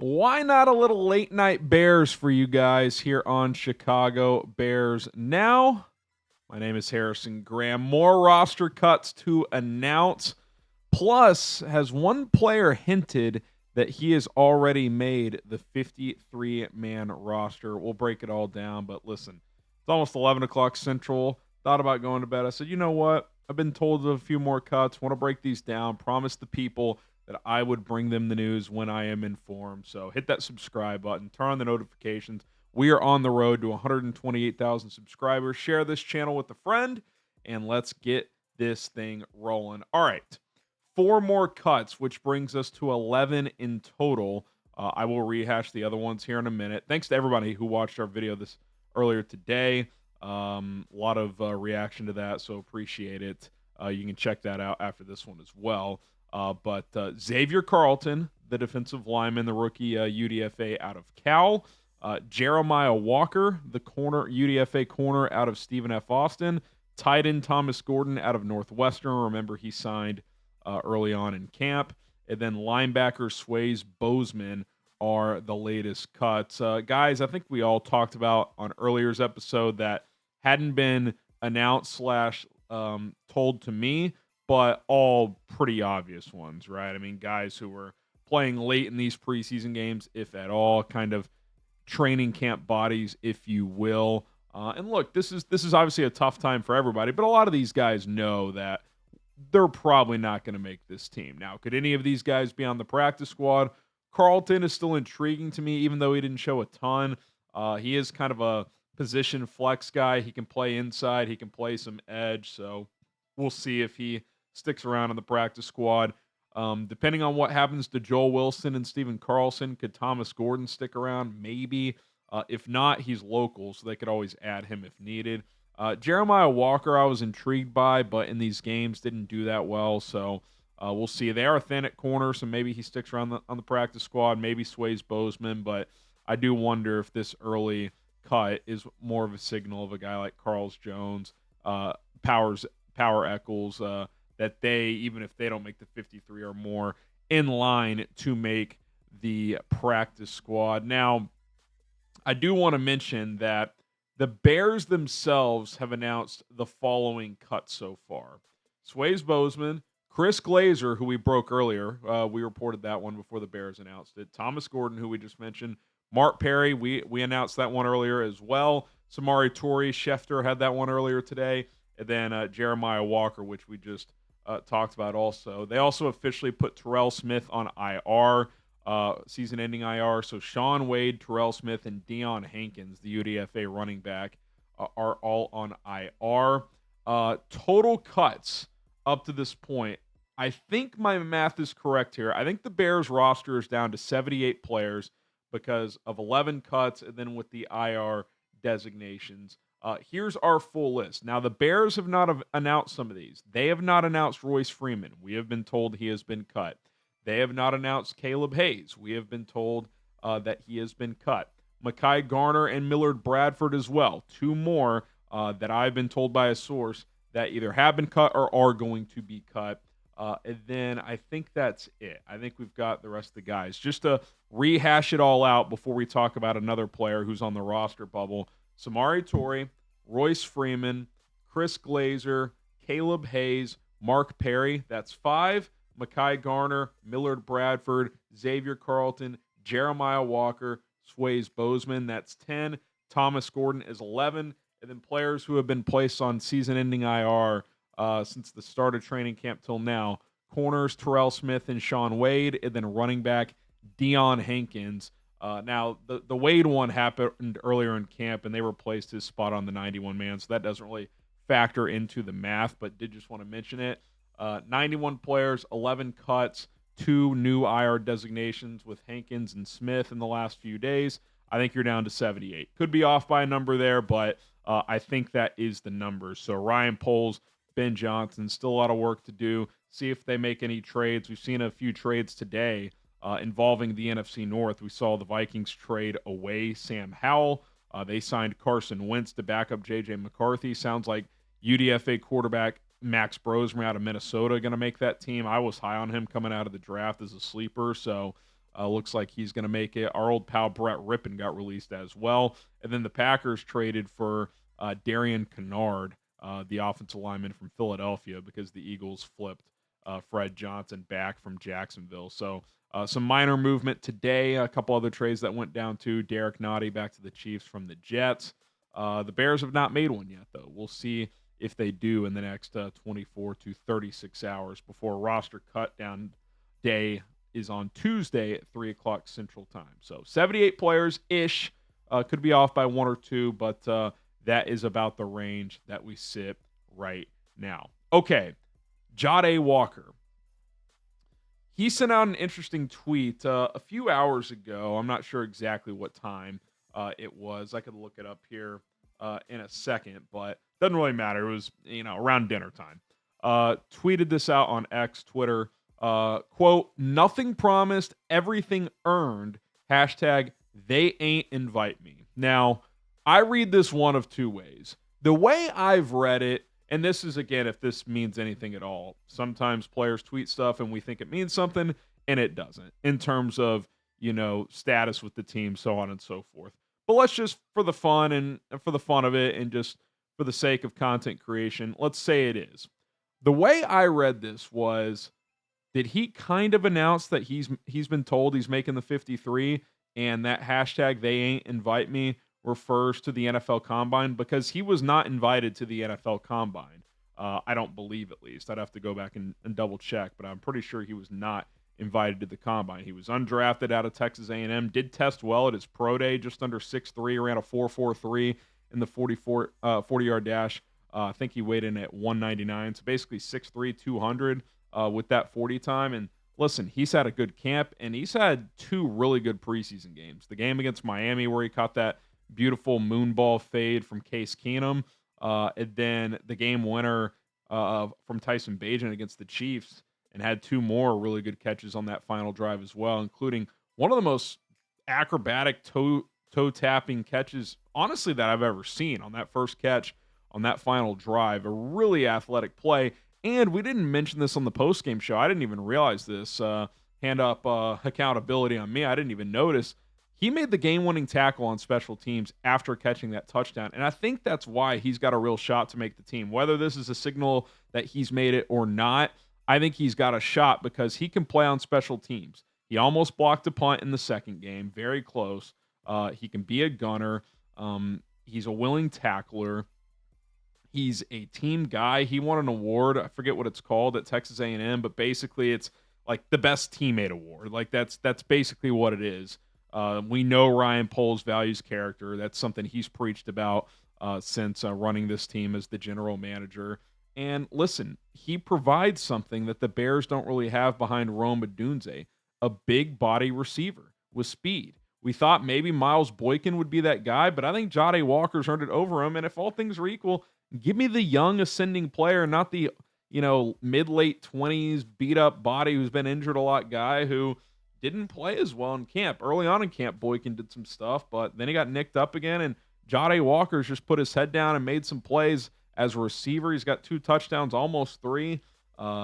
Why not a little late night Bears for you guys here on Chicago Bears Now? My name is Harrison Graham. More roster cuts to announce. Plus, has one player hinted that he has already made the 53-man roster? We'll break it all down, but listen, it's almost 11 o'clock Central. Thought about going to bed. I said, you know what? I've been told of a few more cuts. Want to break these down. Promise the people that I would bring them the news when I am informed. So hit that subscribe button. Turn on the notifications. We are on the road to 128,000 subscribers. Share this channel with a friend, and let's get this thing rolling. All right. 4 more cuts, which brings us to 11 in total. I will rehash the other ones here in a minute. Thanks to everybody who watched our video this earlier today. A lot of reaction to that, so appreciate it. You can check that out after this one as well. But Xavier Carlton, the defensive lineman, the rookie UDFA out of Cal. Jeremiah Walker, the corner UDFA corner out of Stephen F. Austin. Tight end Thomas Gordon out of Northwestern. Remember, he signed early on in camp. And then linebacker Swayze Bozeman are the latest cuts. Guys, I think we all talked about on earlier's episode that hadn't been announced / told to me, but all pretty obvious ones, right? I mean, guys who were playing late in these preseason games, if at all, kind of training camp bodies, if you will. And look, this is obviously a tough time for everybody, but a lot of these guys know that they're probably not going to make this team. Now, could any of these guys be on the practice squad? Carlton is still intriguing to me, even though he didn't show a ton. He is kind of a position flex guy. He can play inside. He can play some edge. So we'll see if he sticks around on the practice squad. Depending on what happens to Joel Wilson and Steven Carlson, could Thomas Gordon stick around? Maybe. If not, he's local, so they could always add him if needed. Jeremiah Walker, I was intrigued by, but in these games didn't do that well. So we'll see. They are thin at corner, so maybe he sticks around on the practice squad. Maybe Swayze Bozeman, but I do wonder if this early cut is more of a signal of a guy like Carls Jones, Power Eccles, that they, even if they don't make the 53, are more in line to make the practice squad. Now, I do want to mention that the Bears themselves have announced the following cuts so far. Swayze Bozeman, Chris Glaser, who we broke earlier. We reported that one before the Bears announced it. Thomas Gordon, who we just mentioned. Mark Perry, we announced that one earlier as well. Samori Toure, Schefter had that one earlier today. And then Jeremiah Walker, which we just talked about also. They also officially put Terell Smith on IR. Season-ending IR. So Shaun Wade, Terell Smith, and Deion Hankins, the UDFA running back, are all on IR. Total cuts up to this point, I think my math is correct here. I think the Bears roster is down to 78 players because of 11 cuts and then with the IR designations. Here's our full list. Now, the Bears have not announced some of these. They have not announced Royce Freeman. We have been told he has been cut. They have not announced Kaleb Hayes. We have been told that he has been cut. Mekhi Garner and Millard Bradford as well. 2 more that I've been told by a source that either have been cut or are going to be cut. And then I think that's it. I think we've got the rest of the guys. Just to rehash it all out before we talk about another player who's on the roster bubble. Samori Toure, Royce Freeman, Chris Glaser, Kaleb Hayes, Mark Perry. That's 5. Mekhi Garner, Millard Bradford, Xavier Carlton, Jeremiah Walker, Swayze Bozeman. That's 10. Thomas Gordon is 11. And then players who have been placed on season-ending IR since the start of training camp till now. Corners, Terell Smith and Shaun Wade. And then running back, Deion Hankins. Now, the Wade one happened earlier in camp, and they replaced his spot on the 91-man, so that doesn't really factor into the math, but did just want to mention it. 91 players, 11 cuts, 2 new IR designations with Hankins and Smith in the last few days. I think you're down to 78. Could be off by a number there, but I think that is the number. So Ryan Poles, Ben Johnson, still a lot of work to do. See if they make any trades. We've seen a few trades today involving the NFC North. We saw the Vikings trade away Sam Howell. They signed Carson Wentz to back up J.J. McCarthy. Sounds like UDFA quarterback Max Brosmer out of Minnesota going to make that team. I was high on him coming out of the draft as a sleeper, so Looks like he's going to make it. Our old pal Brett Rippon got released as well. And then the Packers traded for Darian Kennard, the offensive lineman from Philadelphia, because the Eagles flipped Fred Johnson back from Jacksonville. So some minor movement today. A couple other trades that went down too. Derek Nottie back to the Chiefs from the Jets. The Bears have not made one yet, though. We'll see if they do in the next 24 to 36 hours before roster cut down day is on Tuesday at 3 o'clock Central Time. So 78 players-ish. Could be off by one or two, but that is about the range that we sit right now. Okay, Jahdae Walker. He sent out an interesting tweet a few hours ago. I'm not sure exactly what time it was. I could look it up here in a second, but doesn't really matter. It was, around dinner time. Tweeted this out on X, Twitter. Quote, nothing promised, everything earned. Hashtag, they ain't invite me. Now, I read this one of two ways. The way I've read it, and this is, again, if this means anything at all, sometimes players tweet stuff and we think it means something, and it doesn't, in terms of, status with the team, so on and so forth. But let's just, for the fun of it, and just for the sake of content creation, let's say it is. The way I read this was, did he kind of announce that he's been told he's making the 53, and that hashtag they ain't invite me refers to the NFL Combine? Because he was not invited to the NFL Combine. I don't believe, at least. I'd have to go back and double check, but I'm pretty sure he was not invited to the Combine. He was undrafted out of Texas A&M, did test well at his pro day, just under 6'3", ran a 4.43 in the 40-yard dash. I think he weighed in at 199, so basically 6'3", 200 with that 40 time. And listen, he's had a good camp, and he's had two really good preseason games. The game against Miami where he caught that beautiful moonball fade from Case Keenum, and then the game winner from Tyson Bagent against the Chiefs, and had two more really good catches on that final drive as well, including one of the most acrobatic toe-tapping catches, honestly, that I've ever seen on that first catch on that final drive. A really athletic play. And we didn't mention this on the post-game show. I didn't even realize this. Hand up accountability on me. I didn't even notice. He made the game-winning tackle on special teams after catching that touchdown. And I think that's why he's got a real shot to make the team. Whether this is a signal that he's made it or not, I think he's got a shot because he can play on special teams. He almost blocked a punt in the second game. Very close. He can be a gunner. He's a willing tackler. He's a team guy. He won an award. I forget what it's called at Texas A&M, but basically it's like the best teammate award. Like that's basically what it is. We know Ryan Poles values character. That's something he's preached about since running this team as the general manager. And listen, he provides something that the Bears don't really have behind Rome Odunze, a big body receiver with speed. We thought maybe Miles Boykin would be that guy, but I think Jahdae Walker's earned it over him. And if all things are equal, give me the young ascending player, not the, mid-late 20s beat-up body who's been injured a lot guy who didn't play as well in camp. Early on in camp, Boykin did some stuff, but then he got nicked up again, and Jahdae Walker's just put his head down and made some plays as a receiver. He's got 2 touchdowns, almost 3.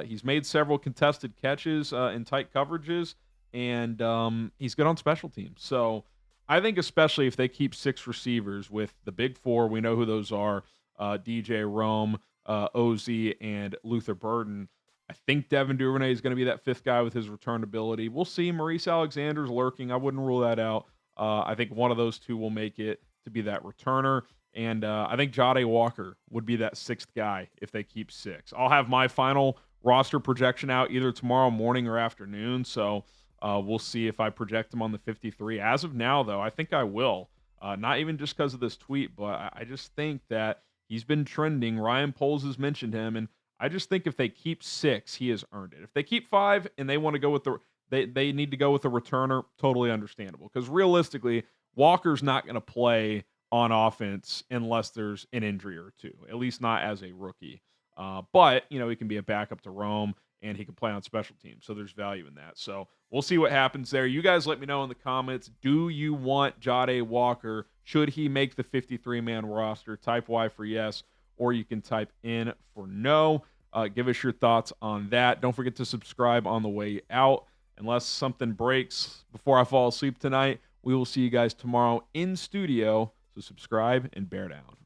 He's made several contested catches in tight coverages, and he's good on special teams. So I think especially if they keep 6 receivers with the big 4, we know who those are, DJ Rome, Ozzie, and Luther Burden. I think Devin Duvernay is going to be that 5th guy with his return ability. We'll see. Maurice Alexander's lurking. I wouldn't rule that out. I think one of those 2 will make it to be that returner. And I think Jahdae Walker would be that 6th guy if they keep 6. I'll have my final roster projection out either tomorrow morning or afternoon. So we'll see if I project him on the 53. As of now, though, I think I will. Not even just because of this tweet, but I just think that he's been trending. Ryan Poles has mentioned him, and I just think if they keep 6, he has earned it. If they keep 5 and they want to go with they need to go with a returner, totally understandable. Because realistically, Walker's not going to play on offense unless there's an injury or 2, at least not as a rookie. But, he can be a backup to Rome, and he can play on special teams, so there's value in that. So we'll see what happens there. You guys let me know in the comments, do you want Jahdae Walker? Should he make the 53-man roster? Type Y for yes, or you can type in for no. Give us your thoughts on that. Don't forget to subscribe on the way out. unless something breaks before I fall asleep tonight, we will see you guys tomorrow in studio. So subscribe and bear down.